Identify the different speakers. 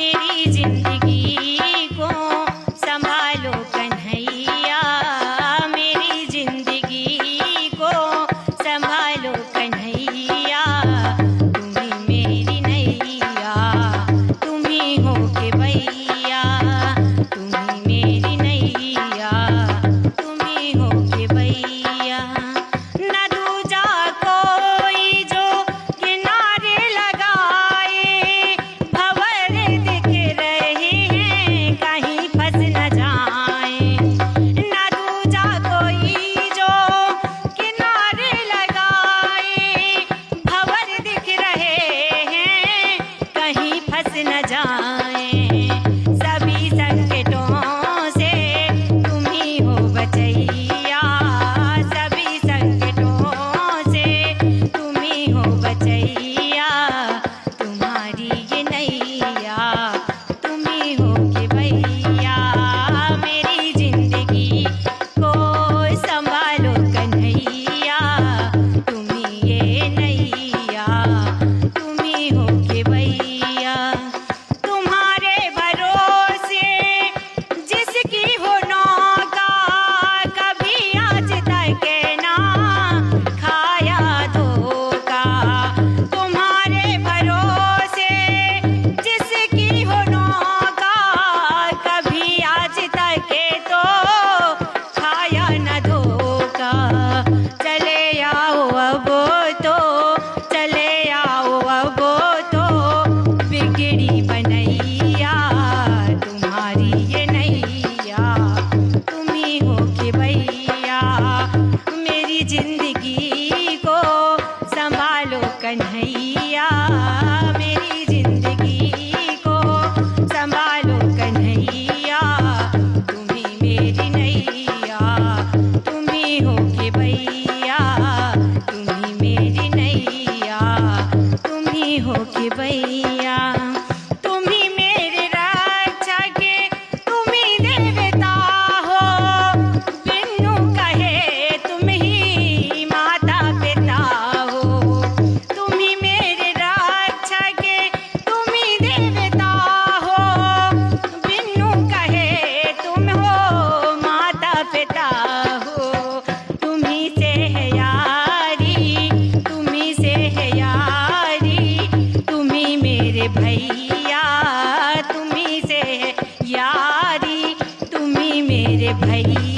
Speaker 1: मेरी जिंदगी को संभालो कन्हैया, मेरी जिंदगी को संभालो कन्हैया। तुम्ही मेरी नैया, तुम्ही हो के भैया, तुम्ही मेरी नैया, तुम्ही हो के भैया। न दूजा कोई जो किनारे लगाए, भंवर दिख रहे हैं कहीं फंस न जाए। न दूजा कोई जो किनारे लगाए, भंवर दिख रहे हैं कहीं फंस न जाए। सभी संकटों से तुम्ही हो बचैया, सभी संकटों से तुम्ही हो बचैया। तुम्हारी ये नैया, तुम्ही हो के भैया, मेरी जिंदगी को संभालो कन्हैया। तुम्ही ये नैया, तुम्ही हो के भैया। तुम्हारे भरोसे जिसकी हो नौका, कभी आज तक ना खाया धोखा। तुम्हारे भरोसे जिसकी हो नौका, कभी आज तक तो खाया न धोखा। चले आओ अब तो, चले आओ अब तो, बिगड़ी बनैया। तुम्हारी ये नैया, तुम्ही हो के भैया, मेरी जिंदगी को संभालो कन्हैया, मेरी जिंदगी को संभालो कन्हैया। तुम्ही मेरी नैया, तुम्ही हो के भैया, तुम्ही मेरी नैया, तुम्ही हो के भैया। तुम्ही मेरे रक्षक, तुम्ही देवता हो, बिनु कहे तुम ही माता पिता हो। तुम्ही मेरे रक्षक, तुम्ही देवता हो, बिनु कहे तुम हो माता पिता हो। तुम्ही से है यारी, तुम्ही से है यारी, तुम्ही मेरे भैया, तुम्ही से है यारी, तुम्ही मेरे भैया।